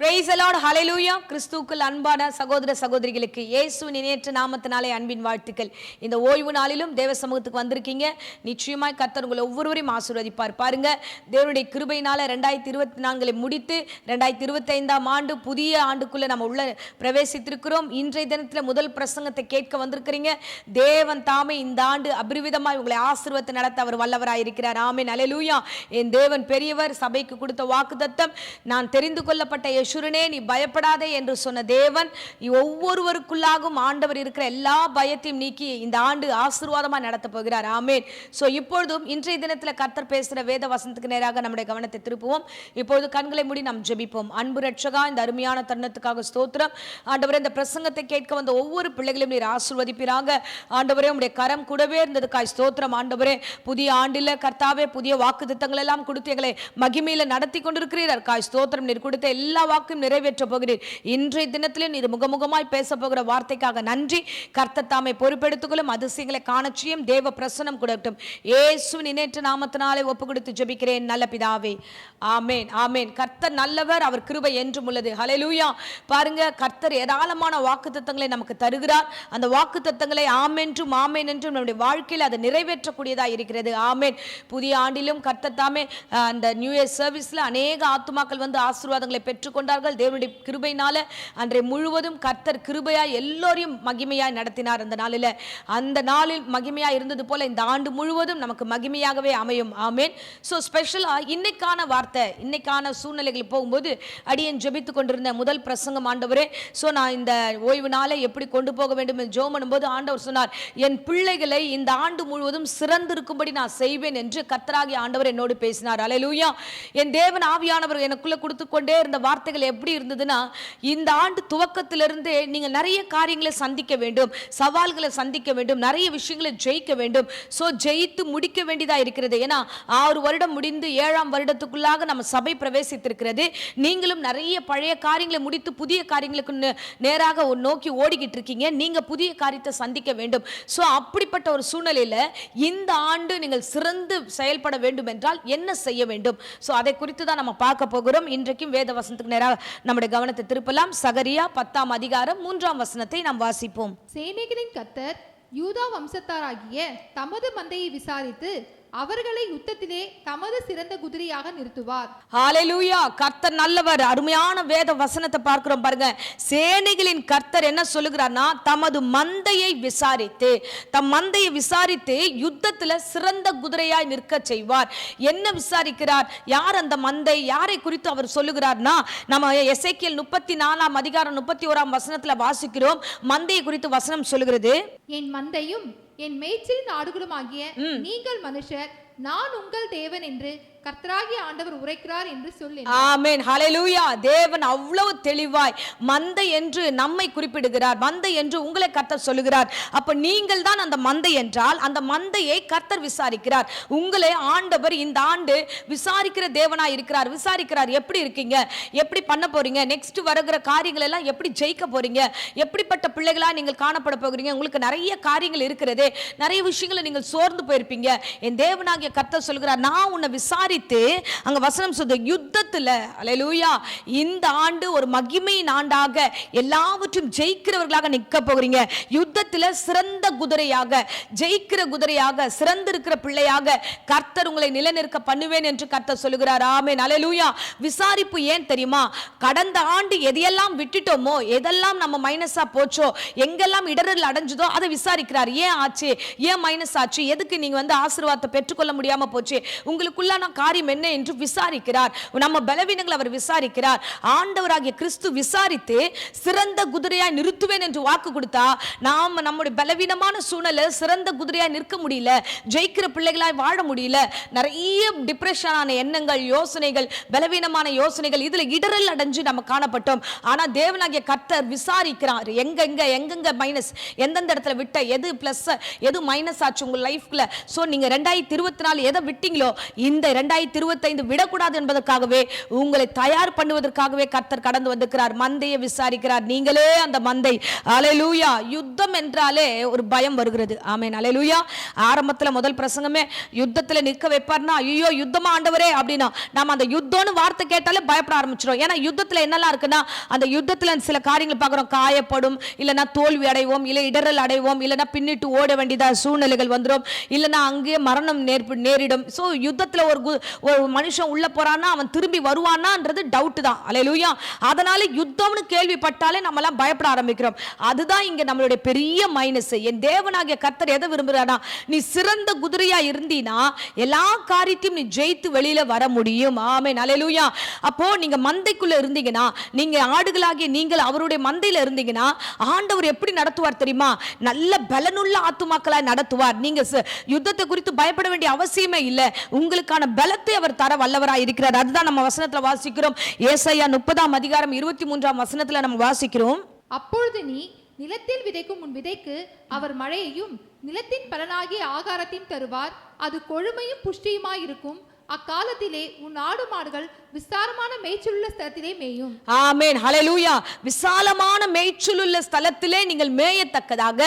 Praise the Lord, hallelujah. கிறிஸ்துவுக்குள் அன்பான சகோதர சகோதரிகளுக்கு இயேசுவின் இணையற்ற நாமத்தினாலே அன்பின் வாழ்த்துக்கள். இந்த ஓய்வு நாளிலும் தேவ சமூகத்துக்கு வந்திருக்கீங்க. நிச்சயமாய் கர்த்தர் உங்களை ஒவ்வொருவரையும் ஆசீர்வதிப்பார். பாருங்க, தேவனுடைய கிருபையினால 2024 முடித்து 2025 ஆண்டு புதிய ஆண்டுக்குள்ள நம்ம உள்ள பிரவேசித்திருக்கிறோம். இன்றைய தினத்துல முதல் பிரசங்கத்தை கேட்க வந்திருக்கிறீங்க. தேவன் தாமே இந்த ஆண்டு அபரிவிதமாய் உங்களை ஆசீர்வதித்து நடத்த அவர் வல்லவராயிருக்கிறார். ஆமென், ஹல்லேலூயா. என் தேவன் பெரியவர். சபைக்கு கொடுத்த வாக்குத்தத்தம், நான் தெரிந்து கொள்ளப்பட்ட யெஷுரனே நீ பயப்படாதே என்று சொன்ன தேவன் ஒவ்வொருவருக்குள்ளாகவும் ஆண்டவர் இருக்கிற எல்லா பயத்தையும் நீக்கி இந்த ஆண்டு ஆசீர்வாதமாக நடத்த போகிறார். ஆமென். சோ இப்பொழுதும் இன்றைய தினத்தில் கர்த்தர் பேசுகிற வேத வசனத்துக்கு நேராக நம்முடைய கவனத்தை திருப்புவோம். இப்பொழுது கண்களை மூடி நாம் ஜெபிப்போம். அன்பு ரட்சகா, இந்த அருமையான தருணத்துக்காக ஸ்தோத்திரம். ஆண்டவரே, இந்த பிரசங்கத்தை கேட்க வந்த ஒவ்வொரு பிள்ளைகளையும் நீர் ஆசீர்வதிப்பீராக. ஆண்டவரே, உம்முடைய கரம் கூடவே இருந்ததுக்காய் ஸ்தோத்திரம். ஆண்டவரே, புதிய ஆண்டில் கர்த்தாவே புதிய வாக்குத்தத்தங்கள் எல்லாம் கொடுத்து எங்களை மகிமையில நடத்தி கொண்டிருக்கிறீர். ஸ்தோத்திரம். நீர் கொடுத்த எல்லா வாக்கும் நிறைவேற்ற போகிறீர். இன்றைய தினத்திலே நீர் முகமுகமாய் பேச போகிற வார்த்தைக்காக நன்றி. கர்த்தர் தாமே பொறுப்பெடுத்துக்கொள்ளும், அதிசயங்களை காணச்சியும் தேவ பிரசன்னம் கொடுக்கட்டும். இயேசுவின் இணையற்ற நாமத்தினாலே ஒப்பு கொடுத்து ஜெபிக்கிறேன் நல்ல பிதாவே. ஆமென், ஆமென். கர்த்தர் நல்லவர், அவர் கிருபை என்றும் உள்ளது. ஹல்லேலூயா. பாருங்க, கர்த்தர் ஏராளமான வாக்குத்தத்தங்களை நமக்கு தருகிறார். அந்த வாக்குத்தத்தங்களை ஆமென்றும் ஆமென் என்றும் நம்முடைய வாழ்க்கையில் அது நிறைவேற்றக்கூடியதாக இருக்கிறது. ஆமென். புதிய ஆண்டிலும் கர்த்தர் தாமே அந்த நியூ இயர் சர்வீஸ்ல அநேக ஆத்துமாக்கள் வந்து ஆசீர்வாதங்களை பெற்றுக்கொண்டார்கள். தேவனுடைய கிருபையினால அன்றைய முழுவதும் கர்த்தர் கிருபையாய் எல்லோரையும் மகிமையாய் நடத்தினார். அந்த நாளில் மகிமையாய் இருந்தது போல இந்த ஆண்டு முழுவதும் நமக்கு மகிமையாகவே அமையும். ஆமென். சோ ஸ்பெஷலா இன்னைக்கான வார்த்தை, இன்னைக்கான சூழ்நிலைகள் போகும்போது அடியேன் ஜெபித்துக் கொண்டிருந்த முதல் பிரசங்கம், ஆண்டவரே, சோ நான் இந்த ஓய்வு நாளை எப்படி கொண்டு போக வேண்டும் என்று ஜெபம் பண்ணும்போது ஆண்டவர் சொன்னார், என் பிள்ளைகளை இந்த ஆண்டு முழுவதும் சிறந்திருக்கும்படி நான் செய்வேன் என்று கர்த்தராகிய ஆண்டவர் என்னோடு பேசினார். ஹல்லேலூயா. என் தேவன் ஆவியானவர் எனக்குள்ள கொடுத்து கொண்டே இருந்த வார்த்தைகள் எப்படி இருந்ததுன்னா, இந்த ஆண்டு துவக்கத்திலிருந்தே நீங்க நிறைய காரியங்களை சந்திக்க வேண்டும், சவால்களை சந்திக்க வேண்டும், நிறைய விஷயங்களை ஜெயிக்க வேண்டும். சோ ஜெயித்து முடிக்க வேண்டியதா இருக்கிறது. ஏன்னா 6 வருடம் முடிந்து 7ஆம் வருடத்துக்குள்ளாக நம்ம சபை பிரவேசித்திருக்கிறது. நீங்களும் நிறைய பழைய காரியங்களை முடித்து புதிய காரியங்களுக்கு நேராக நோக்கி ஓடிக்கிட்டு இருக்கீங்க. நீங்க புதிய காரியத்தை சந்திக்க வேண்டும். சோ அப்படிப்பட்ட ஒரு சூழ்நிலையில இந்த ஆண்டு நீங்கள் சிறந்து செயல்பட வேண்டும் என்றால் என்ன செய்ய வேண்டும்? சோ அதை குறித்து தான் நம்ம பார்க்க போகிறோம். இன்றைக்கும் வேத வசனத்துக்கு நேராக நம்முடைய கவனத்தை திருப்பலாம். சகரியா 10ஆம் அதிகாரம் 3ஆம் வசனத்தை நாம் வாசிப்போம். சேனைகளின் கர்த்தர் யூதா வம்சத்தாராகிய தமது மந்தையை விசாரித்து அவர்களை யுத்தத்திலே தமது சிறந்த குதிரையாக நிறுத்துவார். ஹல்லேலூயா. கர்த்தர் நல்லவர். அருமையான வேத வசனத்தை பார்க்கிறோம் பாருங்க. சேனைகளின் கர்த்தர் என்ன சொல்லுகிறார்னா, தமது மந்தையை விசாரித்து, தம் மந்தையை விசாரித்து யுத்தத்துல சிறந்த குதிரையாய் நிற்க செய்வார். என்ன விசாரிக்கிறார்? யார் அந்த மந்தை? யாரை குறித்து அவர் சொல்லுகிறார்னா, நம்ம எசேக்கியேல் 34ஆம் அதிகாரம் 31ஆம் வசனத்துல வாசிக்கிறோம். மந்தையை குறித்து வசனம் சொல்லுகிறது, என் மந்தையும் என் மேய்ச்சலின் ஆடுகளும் ஆகிய நீங்கள் மனுஷர், நான் உங்கள் தேவன் என்று கர்த்தராகிய ஆண்டவர் உரைக்கிறார் என்று சொல்லி. ஆமென், ஹல்லேலூயா. தேவன் அவ்வளவு தெளிவாய் மந்தை என்று நம்மை குறிப்பிடுகிறார். மந்தை என்று உங்களை கர்த்தர் சொல்லுகிறார். அப்ப நீங்கள் தான் அந்த மந்தை என்றால் அந்த மந்தையை கர்த்தர் விசாரிக்கிறார். உங்களை ஆண்டவர் இந்த ஆண்டு விசாரிக்கிற தேவனாய் இருக்கிறார். விசாரிக்கிறார், எப்படி இருக்கீங்க, எப்படி பண்ண போறீங்க, நெக்ஸ்ட் வருகிற காரியங்கள் எல்லாம் எப்படி ஜெயிக்க போறீங்க, எப்படிப்பட்ட பிள்ளைகளா நீங்கள் காணப்பட போகிறீங்க. உங்களுக்கு நிறைய காரியங்கள் இருக்கிறது, நிறைய விஷயங்களை நீங்கள் சோர்ந்து போயிருப்பீங்க. என் தேவனாகிய கர்த்தர் சொல்கிறார், நான் உன்னை விசாரித்து, அங்க வசனம் சொல்லுது, யுத்தத்துல, ஹல்லேலூயா, இந்த ஆண்டு ஒரு மகிமையின் ஆண்டாக எல்லாவற்றையும் ஜெயிக்கிறவர்களாக நிற்க போகிறீங்க. யுத்தத்துல சிறந்த குதிரையாக, ஜெயிக்கிற குதிரையாக, சிறந்திருக்கிற பிள்ளையாக கர்த்தர் உங்களை நிலைநிற்க பண்ணுவேன் என்று கர்த்தர் சொல்லுகிறார். ஆமென், ஹல்லேலூயா. விசாரிப்பு ஏன் தெரியுமா? கடந்த ஆண்டு எதையெல்லாம் விட்டுட்டோமோ, எதெல்லாம் நம்ம மைனஸா போச்சோ, எங்கெல்லாம் இடரல் அடைஞ்சதோ அதை விசாரிக்கிறார். ஏன் ஆச்சு, ஏன் மைனஸ் ஆச்சு, எதுக்கு நீங்க வந்து ஆசீர்வாதத்தை பெற்றுக்கொள்ள முடியாம போச்சு, உங்களுக்குள்ளான காரியம் என்ன என்று விசாரிக்கிறார். நம்ம பலவீனங்களை அவர் விசாரிக்கிறார். ஆண்டவராகிய கிறிஸ்து விசாரித்து சிறந்த குதிரையாய் நிறுத்துவேன் என்று வாக்கு கொடுத்தா, நாம நம்முடைய பலவீனமான சூழ்நிலை சிறந்த குதிரையாய் நிற்க முடியல, ஜெயிக்கிற பிள்ளைகளாய் வாழ முடியல. நிறைய டிப்ரெஷனான எண்ணங்கள், யோசனைகள், பலவீனமான யோசனைகள், இதுல இடரல் அடைஞ்சு நம்ம காணப்பட்டோம். ஆனா தேவனாகிய கர்த்தர் விசாரிக்கிறார், எங்கெங்க மைனஸ், எந்தெந்த இடத்துல விட்ட, எது பிளஸ், எது மைனஸ் ஆச்சு உங்க லைஃப்ல. சோ நீங்க 2024 எதை விட்டீங்களோ, இந்த 2025 விடக்கூடாது என்பதற்காகவே உங்களை தயார் பண்ணுவதற்காகவே கர்த்தர் கடந்து வந்திருக்கிறார். மந்தையை விசாரிக்கிறார். நீங்களே அந்த மந்தை. அல்லேலூயா. யுத்தம் என்றாலே ஒரு பயம் வருகிறது. ஆமென். அல்லேலூயா. ஆரம்பத்துல முதல் பிரசங்கமே யுத்தத்துல நிற்க வைப்பார்னா, ஐயோ யுத்தமா ஆண்டவரே அப்படின்னா நாம அந்த யுத்தம்னு வார்த்தை கேட்டாலே பயப்பட ஆரம்பிச்சிடும். ஏன்னா யுத்தத்துல என்னெல்லாம் இருக்குன்னா, அந்த யுத்தத்துல சில காரியங்கள் பார்க்குறோம். காயப்படும், இல்லைன்னா தோல்வி அடைவோம், இல்லை இடரல் அடைவோம், இல்லைன்னா பின்னிட்டு ஓட வேண்டியதா சூழ்நிலைகள் வந்துடும், இல்லைன்னா அங்கேயே மரணம் நேரிடும். ஸோ யுத்தத்தில் ஒரு மனுஷன் உள்ள போறான்னா அவன் திரும்பி வருவானான்றது டவுட் தான். அல்லேலூயா. அதனால யுத்தம்னு கேள்விப்பட்டாலே நம்மலாம் பயப்பட ஆரம்பிக்கிறோம். அதுதான் இங்க நம்மளுடைய பெரிய மைனஸ். என் தேவனாகிய கர்த்தர் எதை விரும்புறானா, நீ சிறந்த குதிரையா இருந்தீனா எல்லா காரியத்தையும் நீ ஜெயித்து வெளியில வர முடியும். ஆமென். அல்லேலூயா. அப்போ நீங்க மந்தைக்குள்ள இருந்தீங்கன்னா, நீங்க ஆடுகளாகிய நீங்கள் அவருடைய மந்தையில இருந்தீங்கன்னா ஆண்டவர் எப்படி நடத்துவார் தெரியுமா? நல்ல பலனுள்ள ஆத்துமாக்களாய் நடத்துவார். நீங்க யுத்தத்தை குறித்து பயப்பட வேண்டிய அவசியமே இல்லை. உங்களுக்கான பலத்தை அவர் தர வல்லவராய் இருக்கிறார். அதுதான் நம்ம வசனத்துல வாசிக்கிறோம். ஏசாயா 30:23 நம்ம வாசிக்கிறோம். அப்பொழுது நீ நிலத்தில் விதைக்கும் உன் விதைக்கு அவர் மழையையும் நிலத்தின் பலனாகிய ஆகாரத்தையும் தருவார். அது கொழுமையும் புஷ்டியுமாயிருக்கும். அக்காலத்திலே உன் ஆடு மாடுகள் விசாலமான மேய்ச்சலுள்ள ஸ்தலத்திலே மேயும். ஆமென். ஹல்லேலூயா. விசாலமான மேய்ச்சலுள்ள ஸ்தலத்திலே நீங்கள் மேயத்தக்கதாக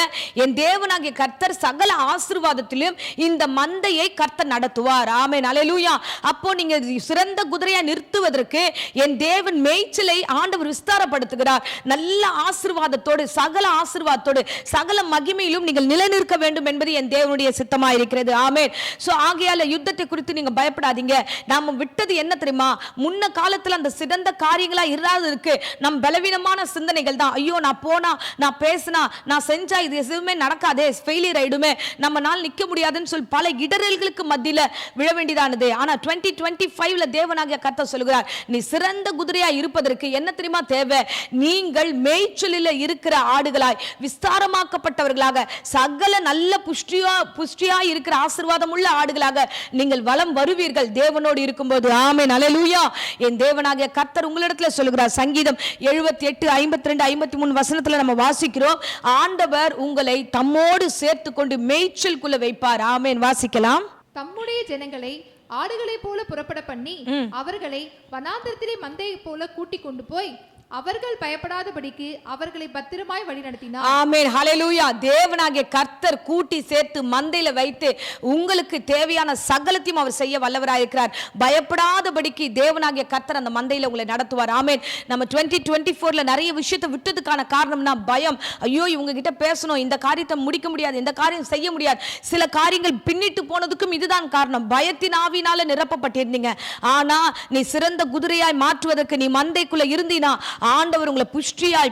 என் தேவனாகிய கர்த்தர் சகல ஆசீர்வாதத்திலும் இந்த மந்தையை கர்த்தர் நடத்துவார். ஆமென். ஹல்லேலூயா. அப்போ நீங்க சிறந்த குதிரையை நிறுத்துவதற்கு என் தேவன் மேய்ச்சலை ஆண்டவர் விஸ்தாரப்படுத்துகிறார். நல்ல ஆசீர்வாதத்தோடு, சகல ஆசீர்வாதத்தோடு, சகல மகிமையிலும் நீங்கள் நிலைநிற்க வேண்டும் என்பது என் தேவனுடைய சித்தமாக இருக்கிறது. ஆமென். சோ ஆகையால யுத்தத்தை குறித்து நீங்க பயப்படாதீங்க. நாம விட்டது என்ன தெரியுமா? முன்ன காலத்துல அந்த சிறந்த காரியங்களா இருக்கு நம் பலவீனமான சிந்தனைகள் தான். ஐயோ நான் போனா, நான் பேசினா, நான் செஞ்சா இது எதுவுமே நடக்காதே, ஃபெயிலியர் ஆயிடுமே, நம்ம நாள் நிக்க முடியாதுன்னு சொல்லி பல இடரல்களுக்கு மத்தியில விழ வேண்டியதானது. ஆனா 2025ல தேவனாகிய கர்த்தர் சொல்கிறார், நீ சிறந்த குதிரையா இருப்பதற்கு என்ன தெரியுமா தேவை? நீங்கள் மேய்ச்சலில் இருக்கிற ஆடுகளாய், விஸ்தாரமாக்கப்பட்டவர்களாக, சகல நல்ல புஷ்டியா இருக்கிற ஆசீர்வாதம் உள்ள ஆடுகளாக நீங்கள் வலம் வருவீர்கள் தேவனோடு இருக்கும்போது. ஆமென். அல்லேலூயா. என் தேவனாகிய கர்த்தர் உங்களிடத்துல சொல்லுகிறார். சங்கீதம் 78, 52, 53 வசனத்துல நம்ம வாசிக்கிறோம். ஆண்டவர் உங்களை தம்மோடு சேர்த்து கொண்டு மேய்ச்சலுக்குள்ள வைப்பார். ஆமென். வாசிக்கலாம். தம்முடைய ஜனங்களை ஆடுகளை போல புறப்பட பண்ணி அவர்களை வனாந்தரத்திலே மந்தையை போல கூட்டிக் கொண்டு போய் அவர்கள் பயப்படாதபடிக்கு அவர்களை பத்திரமாய் வழிநடத்தினார். ஆமென். ஹல்லேலூயா. தேவனாகிய கர்த்தர் கூட்டி சேர்த்து மந்தையில வைத்து உங்களுக்கு தேவையான சகலத்தையும் அவர் செய்ய வல்லவராய் இருக்கிறார். பயப்படாதபடிக்கு தேவனாகிய கர்த்தர் அந்த மந்தையில உங்களை நடத்துவார். ஆமென். நம்ம 2024ல நிறைய விஷயத்தை விட்டதுக்கான காரணம்னா பயம். ஐயோ இவங்க கிட்ட பேசணும், இந்த காரியத்தை முடிக்க முடியாது, இந்த காரியம் செய்ய முடியாது. சில காரியங்கள் பின்னிட்டு போனதுக்கும் இதுதான் காரணம். பயத்தின் ஆவினால நிரப்பப்பட்டிருந்தீங்க. ஆனா நீ சிறந்த குதிரையாய் மாற்றுவதற்கு நீ மந்தைக்குள்ள இருந்தீனா ஆண்டவர் உங்களை புஷ்டியாய்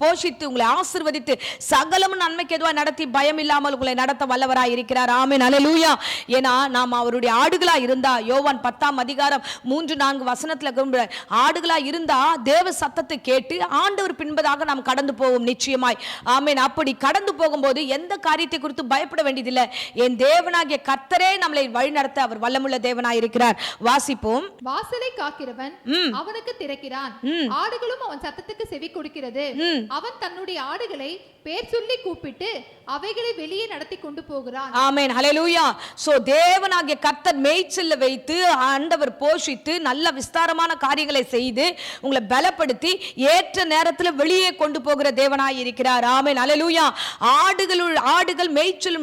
போஷித்து உங்களை ஆசீர்வதித்து சகலம் நன்மைக்கு எதுவாய் நடத்தி பயம் இல்லாமல் உங்களை நடத்த வல்லவராய் இருக்கிறார். ஆமென். அல்லேலூயா. ஏன்னா நாம் அவருடைய ஆடுகளா இருந்தா, யோவான் 10:3-4 வசனத்துல ஆடுகளா இருந்தா தேவ சத்தத்தை கேட்டு ஆண்டவர் பின்பதாக நாம் கடந்து போவோம் நிச்சயமாய். ஆமென். அப்படி கடந்து போகும்போது எந்த காரியத்தை குறித்து பயப்பட வேண்டியதில்லை. என் தேவனாகிய கர்த்தரே நம்மளை வழிநடத்த அவர் வல்லமுள்ள தேவனாய் இருக்கிறார். வாசிப்போம். வாசலை காக்கிறவன் அவனுக்கு திறக்கிறான், ஆடுகளும் அவன் சத்தத்துக்கு செவி கொடுக்கிறது. அவன் தன்னுடைய ஆடுகளை பேர் சொல்லி கூப்பிட்டு அவைகளை வெளியே நடத்தி கொண்டு போகிறான். ஆமென். ஹல்லேலூயா. சோ தேவனாகிய கர்த்தர் மேய்ச்சல்ல வைத்து ஆண்டவர் போஷித்து நல்ல விஸ்தாரமான காரியங்களை செய்து உங்களை பலப்படுத்தி ஏற்ற நேரத்தில் வெளியே கொண்டு போகிற தேவனாய் இருக்கிறார். ஆமென். ஹல்லேலூயா. ஆடுகள்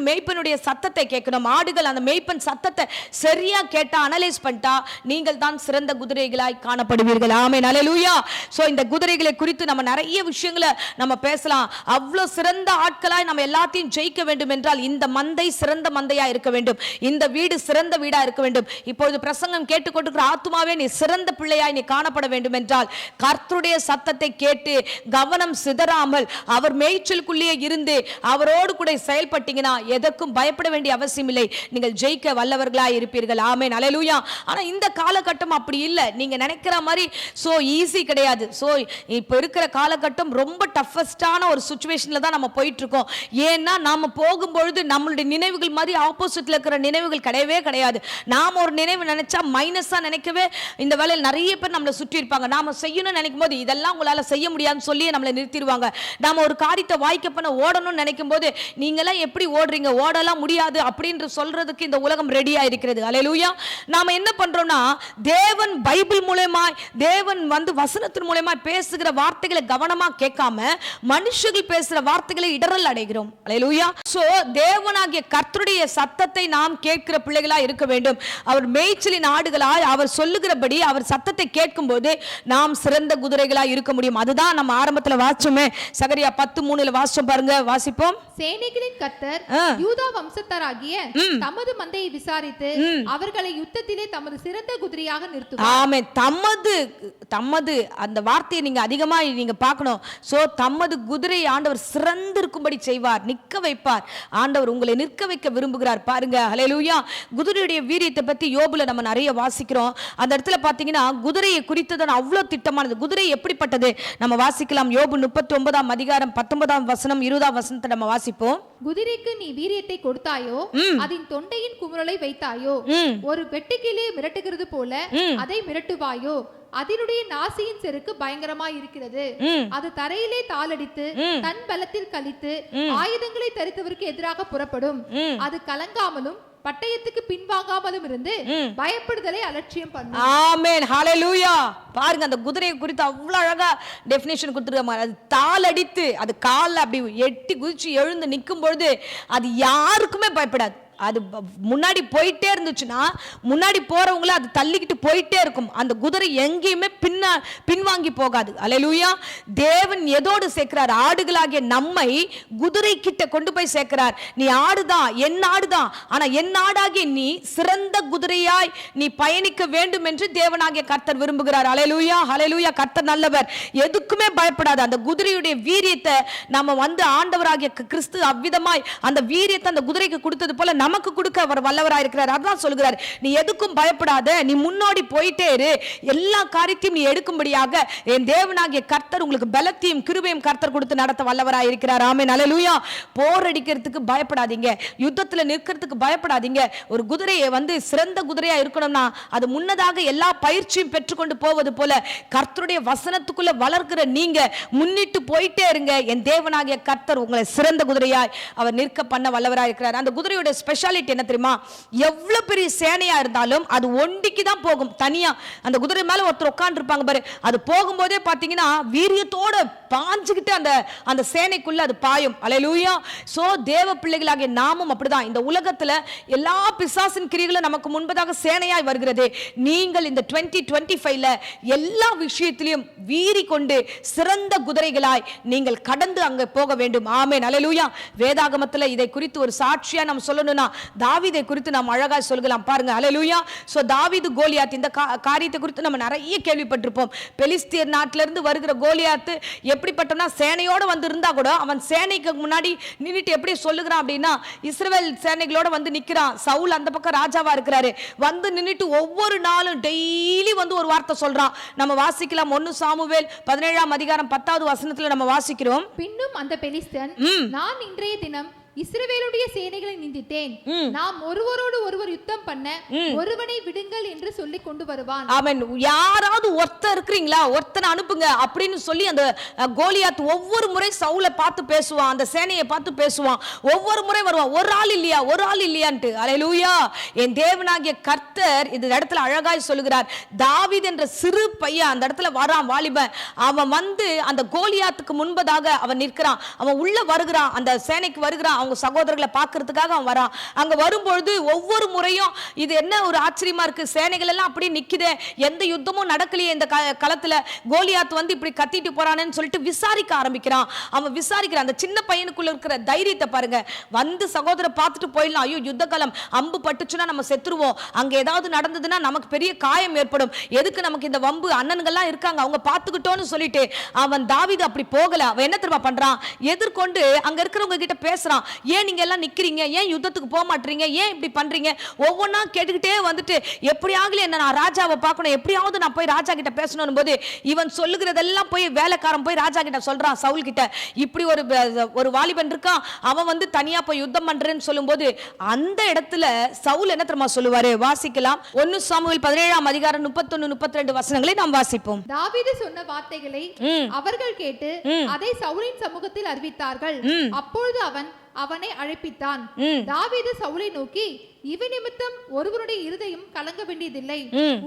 மேய்ப்பனுடைய சத்தத்தை கேட்கணும். ஆடுகள் அந்த மேய்ப்பன் சத்தத்தை சரியா கேட்டா, அனலைஸ் பண்ணிட்டா நீங்கள் தான் சிறந்த குதிரைகளாய் காணப்படுவீர்கள். ஆமென். ஹல்லேலூயா. சோ இந்த குதிரைகளை குறித்து நம்ம நிறைய விஷயங்களை நம்ம பேசலாம். அவ்வளவு சிறந்த ஆட்களாய் நம்ம எல்லாத்தையும் ஜெயிக்க வேண்டும் என்றால் இந்த மந்தை சிறந்த மந்தையா இருக்க வேண்டும். இந்த வீடு சிறந்த வீடா இருக்க வேண்டும். இப்பொழுது பிரசங்கம் கேட்டுக்கொண்டிருக்கிற ஆத்துமாவே நீ சிறந்த பிள்ளையாய் நீ காணப்பட வேண்டும் என்றால் கர்த்தருடைய சத்தத்தை கேட்டு கவனம் சிதறாமல் அவர் மேய்ச்சலுக்குள்ளேயே இருந்து அவரோடு கூட செயல்பட்டீங்கன்னா எதற்கும் பயப்பட வேண்டிய அவசியம் இல்லை. நீங்கள் ஜெயிக்க வல்லவர்களாய் இருப்பீர்கள். ஆமென். அல்லேலூயா. ஆனா இந்த காலகட்டம் அப்படி இல்லை. நீங்க நினைக்கிற மாதிரி சோ ஈஸி கிடையாது. சோ இப்ப இருக்கிற காலகட்டம் ரொம்ப டஃபஸ்டான ஒரு சிச்சுவேஷன்ல தான் நம்ம போயிட்டு இருக்கோம். ஏன்னா நாம போகும்பொழுது நம்மளுடைய நினைவுகள் மாதிரி ஆப்போசிட்ல இருக்கிற நினைவுகள் கிடையவே கிடையாது. நாம ஒரு நினைவு நினைச்சா மைனஸா நினைக்கவே இந்த வேலையில் நிறைய பேர் நம்மளை சுற்றி இருப்பாங்க. நாம செய்யணும்னு நினைக்கும் போது இதெல்லாம் உங்களால செய்ய முடியாதுன்னு சொல்லி நம்மளை நிறுத்திடுவாங்க. நாம ஒரு காரியத்தை வாய்க்க பண்ண ஓடணும்னு நினைக்கும் போது நீங்களாம் எப்படி ஓடுறீங்க, ஓடலாம் முடியாது அப்படின்ற சொல்றதுக்கு இந்த உலகம் ரெடியா இருக்கிறது. அல்லேலூயா. நாம என்ன பண்றோம்னா தேவன் பைபிள் மூலமாய் தேவன் வசனத்தின் மூலமாய் பேசுகிற வார்த்தைகளை கவனமா கேட்காம மனுஷர்கள் பேசுற வார்த்தைகளை இடரல் அடைகிறோம். அல்லேலூயா. சோ தேவனாகிய கர்த்தருடைய சத்தத்தை நாம் கேட்கிற பிள்ளைகளா இருக்க வேண்டும். அவர் மேய்ச்சலின் ஆடுகளாய் அவர் சொல்லுகிறபடி அவர் சத்தத்தை கேட்கும்போது நாம் சிறந்த குதிரைகளா இருக்க முடியும். அதுதான் நம்ம ஆரம்பத்துல வாசிச்சோமே, சகரியா 10:3 வாசிச்சோம் பாருங்க, வாசிப்போம். சேனைகளின் கர்த்தர் யூதா வம்சத்தாராகிய தமது மந்தையை விசாரித்து அவர்களை யுத்தத்திலே தமது சிறந்த குதிரையாக நிறுத்துவார். ஆமென். தமது அந்த வார்த்தையை நீங்க அதிகமா நீங்க பார்க்கணும். சோ தமது குதிரை ஆண்டவர் சிறந்து இருக்கும்படி செய்வார், நிற்க வைப்பார். ஆண்டவர் உங்களை நிற்க வைக்க விரும்புகிறார். பாருங்க, ஹல்லேலூயா. குதிரையுடைய வீரியத்தை பத்தி யோபுல நம்ம நிறைய வாசிக்கிறோம். அந்த இடத்துல பாத்தீங்கன்னா குதிரையை குறித்தது அவ்வளவு திட்டமானது. குதிரை எப்படிப்பட்டது நம்ம வாசிக்கலாம். யோபு 39:19 20 நம்ம வாசிப்போம். குதிரைக்கு நீ வீரியத்தை கொடுத்தாயோ, அதன் தொண்டையின் குமுறலை வைத்தாயோ, ஒரு வெட்டுக்கிளி மிரட்டுகிறது போல அதை மிரட்டுவாயோ, அதனுடைய நாசியின் செருக்கு பயங்கரமாய் இருக்கிறது. அது தரையிலே தாளடித்து தன் பலத்தில் கழித்து ஆயுதங்களை தரித்தவருக்கு எதிராக புறப்படும். அது கலங்காமலும் பட்டயத்துக்கு பின்வாங்காமலும் இருந்து பயப்படுதலை அலட்சியம் பண்ணும். ஆமென், ஹல்லேலூயா. பாருங்க, அந்த குதிரையை குறித்து அவ்வளவு அழகா டெஃபினேஷன் கொடுத்துருக்காங்க. அது தாளடித்து அது கால்ல அப்படி எட்டி குதிச்சு எழுந்து நிற்கும் பொழுது அது யாருக்குமே பயப்படாது. அது முன்னாடி போயிட்டே இருந்துச்சுன்னா முன்னாடி போறவங்கள அது தள்ளிக்கிட்டு போயிட்டே இருக்கும். அந்த குதிரை எங்கேயுமே பின்வாங்கி போகாது. அல்லேலூயா. தேவன் எதோடு சேர்க்கிறார்? ஆடுகளாகிய நம்மை குதிரை கிட்ட கொண்டு போய் சேர்க்கிறார். நீ ஆடுதான், என் ஆடுதான், ஆனா என் ஆடாகிய நீ சிறந்த குதிரையாய் நீ பயணிக்க வேண்டும் என்று தேவனாகிய கர்த்தர் விரும்புகிறார். அல்லேலூயா, ஹல்லேலூயா. கர்த்தர் நல்லவர், எதுக்குமே பயப்படாது. அந்த குதிரையுடைய வீரியத்தை நம்ம ஆண்டவராகிய கிறிஸ்து அவ்விதமாய் அந்த வீரியத்தை அந்த குதிரைக்கு கொடுத்தது போல நமக்கு கொடுக்க அவர் வல்லவராய் இருக்கிறார். அதான் சொல்கிறார், நீ எதுக்கும் பயப்படாத, நீ முன்னோடி போயிட்டே இரு, எல்லா காரியத்தையும் நீ எடுக்கும்படியாக என் தேவனாகிய கர்த்தர் உங்களுக்கு பலத்தையும் கிருபையும் கர்த்தர் கொடுத்து நடத்த வல்லவராய் இருக்கிறார். ஆமென், அல்லேலூயா. போர் அடிக்கிறதுக்கு பயப்படாதீங்க, யுத்தத்துல நிற்கிறதுக்கு பயப்படாதீங்க. ஒரு குதிரையை சிறந்த குதிரையா இருக்கணும்னா அது முன்னதாக எல்லா பயிற்சியும் பெற்றுக்கொண்டு போவது போல கர்த்தருடைய வசனத்துக்குள்ள வளர்க்கிற நீங்க முன்னிட்டு போயிட்டே இருங்க. என் தேவனாகிய கர்த்தர் உங்களை சிறந்த குதிரையாய் அவர் நிற்க பண்ண வல்லவராய் இருக்கிறார். அந்த குதிரையோட ஸ்பெஷாலிட்டி என்ன தெரியுமா? எவ்வளவு பெரிய சேனையா இருந்தாலும் அது ஒண்டிக்கு தான் போகும். தனியா அந்த குதிரை மேல ஒருத்தர் உட்கார்ந்து இருப்பாங்க பாரு, அது போகும்போதே பாத்தீங்கன்னா வீரியத்தோட பாஞ்சுக்கிட்டு அந்த சேனைக்குள்ள அது பாயும். அல்லேலூயா. சோ தேவ பிள்ளைகளாகிய நாமும் அப்படிதான். இந்த உலகத்துல எல்லா பிசாசின் கிரியைகளும் நமக்கு முன்பதாக சேனையாய் வருகிறது. நீங்கள் இந்த 2025ல எல்லா விஷயத்திலும் வீரி கொண்டு சிறந்த குதிரைகளாய் நீங்கள் கடந்து அங்க போக வேண்டும். ஆமென், அல்லேலூயா. வேதாகமத்துல இதை குறித்து ஒரு சாட்சியா நம்ம சொல்லணும்னா தாவீதை குறித்து நாம் அழகா சொல்லலாம். பாருங்க, அல்லேலூயா. சோ தாவீது கோலியாத் இந்த காரியத்தை குறித்து நம்ம நிறைய கேள்விப்பட்டிருப்போம். பெலிஸ்தியர் நாட்டில இருந்து வருகிற கோலியாத் எப்படிப்பட்டனா சேனையோட இருந்தா கூட அவன் சேனைக்கு முன்னாடி நின்னுட்டு எப்படி சொல்லுகிறான் அப்படின்னா, இஸ்ரவேல் சேனைகளோட நிக்கிறான். சவுல் அந்த பக்கம் ராஜாவா இருக்கிறாரு. நின்னுட்டு ஒவ்வொரு நாளும் டெய்லி ஒரு வார்த்தை சொல்றான். நம்ம வாசிக்கலாம் 1 சாமுவேல் 17:10 நம்ம வாசிக்கிறோம். பின்னும் அந்த பெலிஸ்தன், நான் இன்றைய தினம் இஸ்ரவேலுடைய சேனைகளை நிந்தித்தேன், நாம் ஒருவரோடு ஒருவர் யுத்தம் பண்ண ஒருவனை விடுங்கள் என்று சொல்லி கொண்டு வருவான். ஆமென். யாராவது ஒருத்தர் இருக்கிறீங்களா, ஒருத்தனை அனுப்புங்க அப்படின்னு சொல்லி அந்த கோலியாத் ஒவ்வொரு முறை சவுலை பார்த்து பேசுவான், அந்த சேனையை பார்த்து பேசுவான். ஒவ்வொரு முறை வருவான், ஒரு ஆள் இல்லையான்ட்டு. அல்லேலூயா. என் தேவனாகிய கர்த்தர் இந்த இடத்துல அழகாய் சொல்லுகிறார். தாவீது என்ற சிறு பையன் அந்த இடத்துல வரான், வாலிபன். அவன் அந்த கோலியாத்துக்கு முன்பதாக அவன் நிற்கிறான். அவன் உள்ள வருகிறான், அந்த சேனைக்கு வருகிறான். அவங்க சகோதரர்களை பார்க்கிறதுக்காக அவன் வரான். அங்க வரும்பொழுது ஒவ்வொரு முறையும் இது என்ன ஒரு ஆச்சரியமா இருக்கு, சேனைகள் எல்லாம் அப்படி நிக்குதே, எந்த யுத்தமும் நடக்கலையே இந்த களத்துல, கோலியாத் இப்படி கத்திட்டு போறானேன்னு சொல்லிட்டு விசாரிக்க ஆரம்பிக்கிறான். அவன் விசாரிக்கிறான். அந்த சின்ன பையனுக்குள்ள இருக்கிற தைரியத்தை பாருங்க. சகோதர பார்த்துட்டு போயிடலாம், ஐயோ யுத்த காலம், அம்பு பட்டுச்சுன்னா நம்ம செத்துருவோம், அங்க ஏதாவது நடந்ததுன்னா நமக்கு பெரிய காயம் ஏற்படும், எதுக்கு நமக்கு இந்த வம்பு, அண்ணன்கள்லாம் இருக்காங்க அவங்க பார்த்துக்கிட்டோன்னு சொல்லிட்டு அவன் தாவீது அப்படி போகல. அவன் என்ன தெரியுமா பண்றான், எதிர்கொண்டு அங்க இருக்கிறவங்க கிட்ட பேசுறான். ஏன் நீங்க எல்லாம் நிக்கிறீங்க, ஏன் யுத்தத்துக்கு போக மாட்டீங்க, ஏன் இப்படி பண்றீங்க, ஒவ்வொன்றா கேட்டுக்கிட்டே வந்துட்டு எப்படியாவது என்ன நான் ராஜாவை பார்க்கணும், எப்படியாவது நான் போய் ராஜா கிட்ட பேசணும் போது இவன் சொல்லுகிறதெல்லாம் போய் வேலைக்காரன் போய் ராஜா கிட்ட சொல்றான், சவுல் கிட்ட இப்படி ஒரு வாலிபன் இருக்கான், அவன் வந்து தனியா போய் யுத்தம் பண்றேன்னு சொல்லும்போது அந்த இடத்துல சவுல் என்ன தெரியுமா சொல்லுவாரு, வாசிக்கலாம் 1 சாமுவேல் 17ஆம் அதிகாரம் 31-32 வசனங்களை நாம் வாசிப்போம். தாவீது சொன்ன வார்த்தைகளை அவர்கள் கேட்டு அதை சவுலின் சமூகத்தில் அறிவித்தார்கள். அப்பொழுது அவனை அழைப்பித்தான். தாவீது சவுலை நோக்கி, இவன் நிமித்தம் ஒருவருடைய இருதயம் கலங்க வேண்டியதில்லை,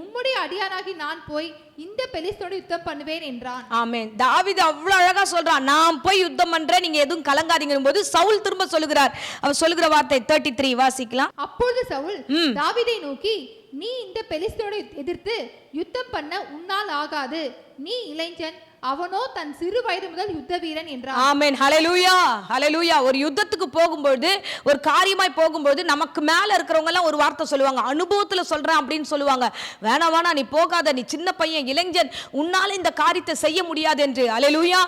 உம்முடைய அடியானாகி நான் போய் இந்த பெலிஸ்தோடு யுத்தம் பண்ணுவேன் என்றான். ஆமென். தாவீது அவ்வளவு அழகா சொல்றான், நான் போய் யுத்தம் பண்றேன், நீங்க எதுவும் கலங்காதீங்க போது சவுல் திரும்ப சொல்லுகிறார், அவர் சொல்லுகிற வார்த்தை 33 வாசிக்கலாம். அப்பொழுது சவுல் தாவீதை நோக்கி, நீ இந்த பெலிஸ்தோடு எதிர்த்து யுத்தம் பண்ண உன்னால் ஆகாது, நீ இளைஞன், அவனோ தன் சிறு வயது முதல் யுத்த வீரன் என்றார். ஆமென். ஹல்லேலூயா, ஹல்லேலூயா. ஒரு யுத்தத்துக்கு போகும்போது, ஒரு காரியமாய் போகும்போது நமக்கு மேல இருக்கிறவங்க எல்லாம் ஒரு வார்த்தை சொல்லுவாங்க, அனுபவத்துல சொல்றேன் அப்படின்னு சொல்லுவாங்க, வேணா நீ போகாத, நீ சின்ன பையன், இளைஞன், உன்னால இந்த காரியத்தை செய்ய முடியாது என்று. ஹல்லேலூயா.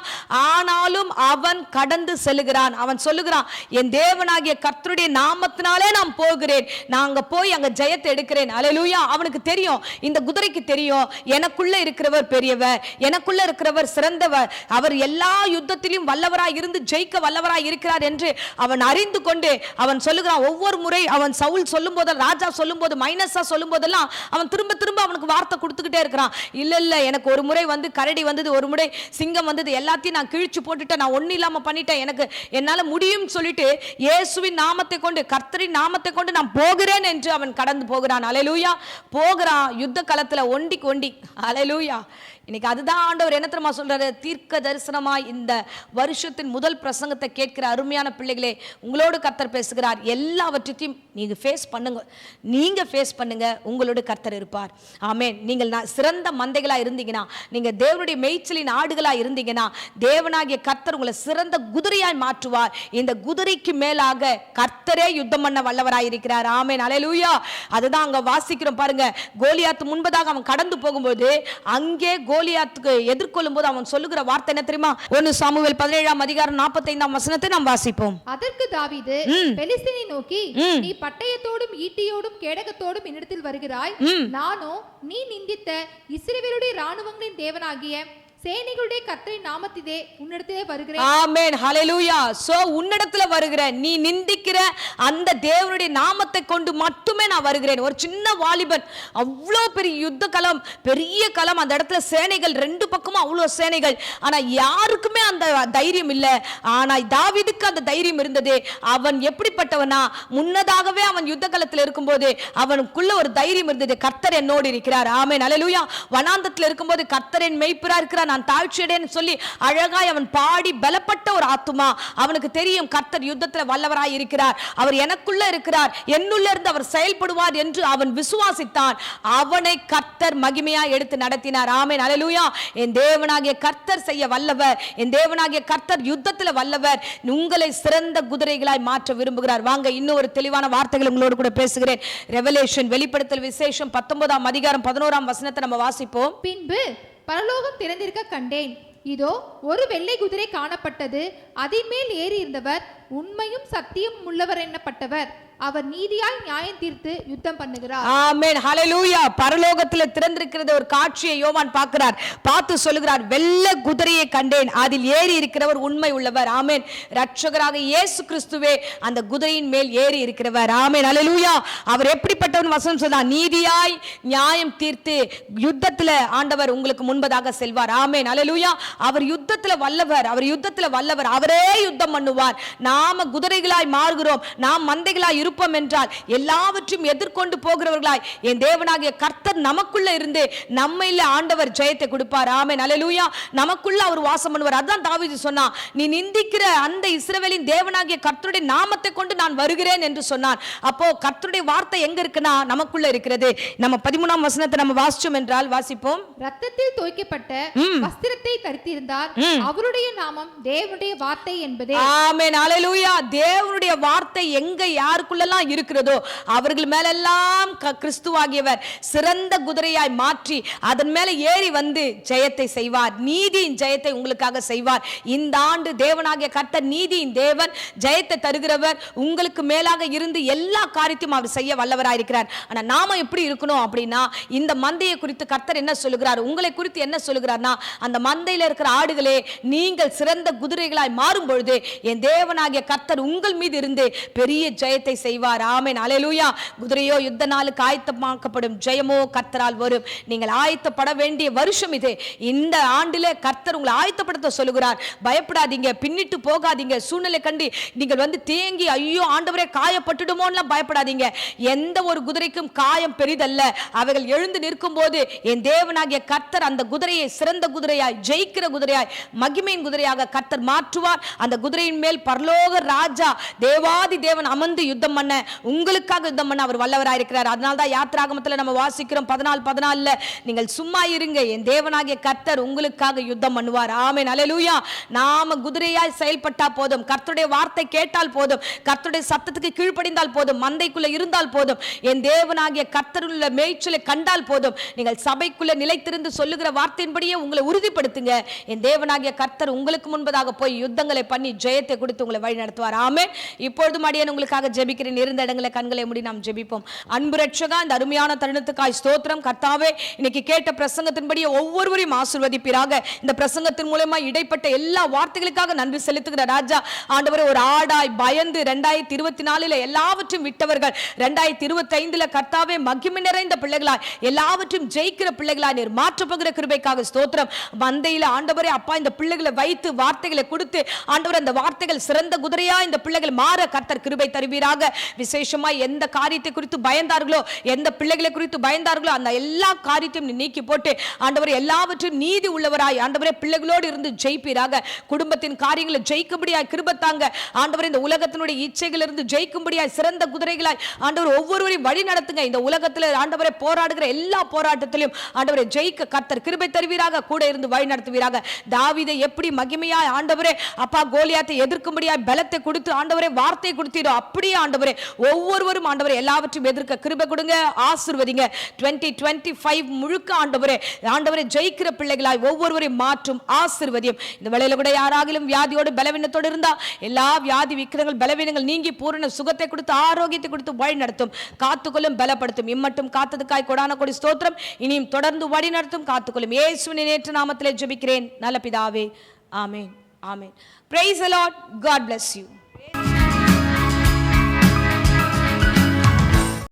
ஆனாலும் அவன் கடந்து செல்லுகிறான். அவன் சொல்லுகிறான், என் தேவனாகிய கர்த்தருடைய நாமத்தினாலே நான் போகிறேன், நான் அங்க போய் அங்க ஜெயத்தை எடுக்கிறேன். ஹல்லேலூயா. அவனுக்கு தெரியும், இந்த குதிரைக்கு தெரியும், எனக்குள்ள இருக்கிறவர் பெரியவர், எனக்குள்ள இருக்கிறவர் சிறந்தவர், அவர் எல்லா யுத்தத்திலும் வல்லவராய் இருந்து ஜெயிக்க வல்லவராய் இருக்கிறார் என்று அவன் அறிந்து கொண்டு அவன் சொல்லுகிறான். ஒவ்வொரு முறை அவன் சவுல் சொல்லும் போது, ராஜா சொல்லும் போது, மைனஸா சொல்லும் போதெல்லாம் அவன் திரும்ப திரும்ப அவனுக்கு வார்த்தை கொடுத்துக்கிட்டே இருக்கிறான். இல்ல எனக்கு ஒரு முறை வந்து கரடி வந்தது, ஒரு முறை சிங்கம் வந்தது, எல்லாத்தையும் நான் கிழிச்சு போட்டுட்டேன், நான் ஒன்னும் இல்லாம பண்ணிட்டேன், என்னால முடியும் சொல்லிட்டு இயேசுவின் நாமத்தை கொண்டு, கர்த்தரின் நாமத்தை கொண்டு நான் போகிறேன் என்று அவன் கடந்து போகிறான். ஹல்லேலூயா. போகிறான் யுத்த களத்துல ஒண்டிக்கு ஒண்டி. ஹல்லேலூயா. இன்னைக்கு அதுதான் ஆண்டவர் என்ன தெரியுமா சொல்றாரு, தீர்க்க தரிசனமாய் இந்த வருஷத்தின் முதல் பிரசங்கத்தை கேட்கிற அருமையான பிள்ளைகளே, உங்களோடு கர்த்தர் பேசுகிறார். எல்லாவற்றையும் நீங்க ஃபேஸ் பண்ணுங்க, உங்களோட கர்த்தர் இருப்பார். ஆமென். நீங்கள் சிறந்த மந்தைகளா இருந்தீங்கன்னா, நீங்க தேவனுடைய மேய்ச்சலின் ஆடுகளா இருந்தீங்கன்னா, தேவனாகிய கர்த்தர் உங்களை சிறந்த குதிரையாய் மாற்றுவார். இந்த குதிரைக்கு மேலாக கர்த்தரே யுத்தம் பண்ண வல்லவராய் இருக்கிறார். ஆமென். ஹல்லேலூயா. அதுதான் அங்க வாசிக்கிறோம் பாருங்க. கோலியாத்து முன்பதாக அவன் கடந்து போகும்போது, அங்கே கோலியாத்துக்கு எதிர்கொள்ளும் போது அவன் சொல்லுகிற வார்த்தை என்ன தெரியுமா? 1 சாமுவேல் 17ஆம் அதிகாரம் 45ஆம் வசனத்தை நாம் வாசிப்போம். அதற்கு தாவீது பெலிஸ்தனை நோக்கி, நீ பட்டயத்தோடும் ஈட்டியோடும் கேடகத்தோடும் என்னிடத்தில் வருகிறாய், நானோ நீ நிந்தித்த இஸ்ரவேலுடைய ராணுவங்களின் தேவனாகிய சேனைகளுடைய கர்த்தரின் நாமத்திலே உன்னிடத்திலே வருகிறேன். ஆமென். ஹல்லேலூயா. சோ உன்னிடத்துல வருகிறேன், நீ நிந்திக்கிற அந்த தேவனுடைய நாமத்தை கொண்டு மட்டுமே நான் வருகிறேன். ஒரு சின்ன வாலிபன், அவ்வளோ பெரிய யுத்த களம், பெரிய களம், அந்த இடத்துல சேனைகள், ரெண்டு பக்கமும் அவ்வளோ சேனைகள், ஆனா யாருக்குமே அந்த தைரியம் இல்லை. ஆனா தாவீதுக்கு அந்த தைரியம் இருந்தது. அவன் எப்படிப்பட்டவனா, முன்னதாகவே அவன் யுத்த களத்தில் இருக்கும்போது அவனுக்குள்ள ஒரு தைரியம் இருந்தது, கர்த்தர் என்னோடு இருக்கிறார். ஆமென். ஹல்லேலூயா. வனாந்தத்தில் இருக்கும்போது கர்த்தர் என் மேய்ப்பராக இருக்கிறார், நான் தாழ்ச்சியடைன்னு சொல்லி அழகாய் அவன் பாடி பலப்பட்ட ஒரு ஆத்துமா. அவனுக்கு தெரியும் கர்த்தர் யுத்தத்தில் வல்லவராய் இருக்கிறார், அவர் எனக்குள்ள இருக்கிறார், என்னுள்ள இருந்து அவர் செயல்படுவார் என்று அவன் விசுவாசித்தான். அவனை கர்த்தர் மகிமையா எடுத்து நடத்தினார். ஆமென். ஹல்லேலூயா. என் தேவனாகிய கர்த்தர் செய்ய வல்லவர், என் தேவனாகிய கர்த்தர் யுத்தத்தில் வல்லவர், உங்களை சிறந்த குதிரைகளாய் மாற்ற விரும்புகிறார். வாங்க இன்னும் ஒரு தெளிவான வார்த்தைகள் உங்களோடு கூட பேசுகிறேன். ரெவலேஷன், வெளிப்படுத்தல் விசேஷம் 19ஆம் அதிகாரம் 11ஆம் வசனத்தை நம்ம வாசிப்போம். பின்பு பரலோகம் திறந்திருக்க கண்டேன், இதோ ஒரு வெள்ளை குதிரை காணப்பட்டது, அதின் மேல் ஏறி இருந்தவர் உண்மையும் சத்தியம் உள்ளவர் என்னப்பட்டவர், அவர் நீதியாய் நியாயம் தீர்த்து யுத்தம் பண்ணுகிறார். ஆமென். ஹல்லேலூயா. பரலோகத்தில் திறந்திருக்கிறது ஒரு காட்சியை யோவான் பார்க்கிறார். பார்த்து சொல்லுகிறார், வெள்ளை குதிரையை கண்டேன், அதில் ஏறி இருக்கிறவர் உண்மை உள்ளவர். ஆமென். இரட்சகராக இயேசு கிறிஸ்துவே அந்த குதிரையின் மேல் ஏறி இருக்கிறவர். ஆமென். ஹல்லேலூயா. அவர் எப்படிப்பட்டவர் வசனம் சொல்றார், நீதியாய் நியாயம் தீர்த்து யுத்தத்தில் ஆண்டவர் உங்களுக்கு முன்பதாக செல்வார். ஆமென். ஹல்லேலூயா. அவர் யுத்தத்தில் வல்லவர், அவர் யுத்தத்தில் வல்லவர், அவரே யுத்தம் பண்ணுவார். நாம குதிரைகளாய் மாறுகிறோம், நாம் மந்தைகளாய் இருப்போம் என்றால் எல்லாவற்றையும் எதிர்கொண்டு போகிறவர்களாய் என் தேவனாகிய கர்த்தர் நமக்குள்ள இருந்து நம்மையில ஆண்டவர் ஜெயத்தை கொடுப்பார். ஆமென். ஹல்லேலூயா. நமக்குள்ள அவர் வாசம் பண்ணுவார். அதான் தாவீது சொன்னான், நீ நிந்திக்கிற அந்த இஸ்ரவேலின் தேவனாகிய கர்த்தருடைய நாமத்தை கொண்டு நான் வருகிறேன் என்று சொன்னான். அப்போ கர்த்தருடைய வார்த்தை எங்க இருக்குன்னா நமக்குள்ள இருக்கிறது. நம்ம 13ஆம் வசனத்தை நம்ம வாசிச்சோம் என்றால் வாசிப்போம். ரத்தத்தில் தோய்க்கப்பட்ட வஸ்திரத்தை தரித்திருந்தார், அவருடைய நாமம் தேவனுடைய வார்த்தை என்பதே. ஆமென். ஹல்லேலூயா. தேவனுடைய வார்த்தை எங்க யாருக்குள்ள யாருக்குள்ளெல்லாம் இருக்கிறதோ அவர்கள் மேலெல்லாம் கிறிஸ்துவாகியவர் சிறந்த குதிரையாய் மாற்றி அதன் மேல ஏறி வந்து ஜெயத்தை செய்வார். நீதியின் ஜெயத்தை உங்களுக்காக செய்வார். இந்த ஆண்டு தேவனாகிய கர்த்தர் நீதியின் தேவன், ஜெயத்தை தருகிறவர். உங்களுக்கு மேலாக இருந்து எல்லா காரியத்தையும் அவர் செய்ய வல்லவராயிருக்கிறார். ஆனா நாம எப்படி இருக்கணும் அப்படின்னா, இந்த மந்தையை குறித்து கர்த்தர் என்ன சொல்லுகிறார், உங்களை குறித்து என்ன சொல்லுகிறார்னா, அந்த மந்தையில இருக்கிற ஆடுகளே, நீங்கள் சிறந்த குதிரைகளாய் மாறும் பொழுது என் தேவனாகிய கர்த்தர் உங்கள் மீது இருந்து பெரிய ஜெயத்தை செய்வார். ஆமென், அல்லேலூயா. குதிரையோ யுத்த நாளுக்கு ஆயத்தமாக்கப்படும், ஜெயமோ கர்த்தரால் வரும். நீங்கள் ஆயத்தப்பட வேண்டிய வருஷம் இது. இந்த ஆண்டிலே கர்த்தர் உங்களை ஆயத்தப்படுத்த சொல்லுகிறார். பயப்படாதீங்க, பின்னிட்டு போகாதீங்க. சூழ்நிலை கண்டு நீங்கள் வந்து தேங்கி ஐயோ ஆண்டவரே காயப்பட்டுடுமோன்னு பயப்படாதீங்க. எந்த ஒரு குதிரைக்கும் காயம் பெரிதல்ல. அவைகள் எழுந்து நிற்கும் போது என் தேவனாகிய கர்த்தர் அந்த குதிரையை சிறந்த குதிரையாய், ஜெயிக்கிற குதிரையாய், மகிமையின் குதிரையாக கர்த்தர் மாற்றுவார். அந்த குதிரையின் மேல் பரலோக ராஜா தேவாதி தேவன் அமர்ந்து யுத்தம் பண்ண, உங்களுக்காக யுத்தம் பண்ண அவர் வல்லவராயிருக்கிறார். அதனால தான் யாத்திராகமத்தில் நம்ம வாசிக்கிறோம் 14:14 நீங்கள் சும்மா இருங்க, என் தேவனாகிய கர்த்தர் உங்களுக்காக யுத்தம் பண்ணுவார். ஆமென், அல்லேலூயா. நாம குதிரையாய் செயல்பட்டா போதும், கர்த்தருடைய வார்த்தை கேட்டால் போதும், கர்த்தருடைய சத்தத்துக்கு கீழ்ப்படிந்தால் போதும், மந்தைக்குள்ள இருந்தால் போதும், என் தேவனாகிய கர்த்தருள்ள மேய்ச்சலை கண்டால் போதும். நீங்கள் சபைக்குள்ள நிலைத்திருந்து சொல்லுகிற வார்த்தையின்படியே உங்களை உறுதிப்படுத்துங்க. என் தேவனாகிய கர்த்தர் உங்களுக்கு முன்பதாக போய் யுத்தங்களை பண்ணி ஜெயத்தை கொடுத்து உங்களை வழி நடத்துவார். ஆமென். இப்பொழுது மடியன் உங்களுக்காக ஜெபிக்கிறேன். இருந்த இடங்களை கண்களை மூடி நாம் ஜெபிப்போம். அன்பு ரட்சகா, இந்த அருமையான தருணத்துக்காய் ஸ்தோத்திரம். கர்த்தாவே, இன்னைக்கு கேட்ட பிரசங்கத்தின்படியே ஒவ்வொருவரையும் ஆசீர்வதிப்பீராக. இந்த பிரசங்கத்தின் மூலமா இடைப்பட்ட எல்லா வார்த்தைகளுக்காக நன்றி செலுத்துகிற ராஜா. ஆண்டவரே, ஒரு ஆடாய் பயந்து 2024 எல்லாவற்றையும் விட்டவர்கள் 2025 கர்த்தாவே மகிமை நிறைந்த பிள்ளைகளாய், எல்லாவற்றையும் ஜெயிக்கிற பிள்ளைகளாய் நீர் மாற்றப்போகிற கிருபைக்காக ஸ்தோத்திரம். மந்தையில ஆண்டவரே அப்பா, இந்த பிள்ளைகளை வைத்து வார்த்தைகளை கொடுத்து ஆண்டவரே, அந்த வார்த்தைகள் சிறந்த குதிரையா இந்த பிள்ளைகள் மாற கர்த்தர் கிருபை தருவீராக. விசேஷமாய் எந்த காரியத்தை குறித்து பயந்தார்களோ, எந்த பிள்ளைகளை குறித்து பயந்தார்களோ, அந்த எல்லா காரியத்தையும் நீக்கி போட்டு ஆண்டவரே எல்லாவற்றையும் நீதி உள்ளவராய் ஆண்டவரே பிள்ளைகளோடு இருந்து ஜெயிப்பீராக. குடும்பத்தின் காரியங்களை ஜெயிக்கும்படியாய் கிருபத்தாங்க ஆண்டவரே. இந்த உலகத்தினுடைய இச்சைகளிலிருந்து ஜெயிக்கும்படியாய் சிறந்த குதிரைகளாய் ஆண்டவர் ஒவ்வொருவரையும் வழி நடத்துங்க. இந்த உலகத்தில் ஆண்டவரை போராடுகிற எல்லா போராட்டத்திலும் ஆண்டவரை ஜெயிக்க கர்த்தர் கிருபை தருவீராக, கூட இருந்து வழி நடத்துவீராக. தாவீதை எப்படி மகிமையாய் ஆண்டவரே அப்பா கோலியாத்தை எதிர்க்கும்படியாய் பலத்தை கொடுத்து ஆண்டவரே வார்த்தை கொடுத்தீரோ, அப்படியே ஆண்டவரே ஒவ்வொருவரும் ஆண்டவரே எல்லாவற்றையும் எதிர்க்க கிருபை கொடுங்க, ஆசீர்வதிங்க. 2025 முழுக்க ஆண்டவரே ஆண்டவரே ஜெயிக்கிற பிள்ளைகளாய் ஒவ்வொருவரையும் மாற்றும் ஆசீர்வதியும். இந்த வேளையில கூட யாராகிலும் வியாதியோடு பலவீனத்தோடு இருந்தா எல்லா வியாதி விக்கிரங்கள் பலவீனங்கள் நீங்கி பூரண சுகத்தை கொடுத்து ஆரோக்கியத்தை கொடுத்து வழி நடத்தும், காத்துக்கொள்ளும், பலப்படுத்தும். இம்மட்டும் காத்ததுக்காய் கொடான கொடி ஸ்தோத்திரம். இனியும் தொடர்ந்து வழி நடத்தும், காத்துக்கொள்ளும். இயேசுவின் நேற்று நாமத்திலே ஜெபிக்கிறேன் நல்ல பிதாவே, ஆமென், ஆமென். Praise the Lord. God bless you.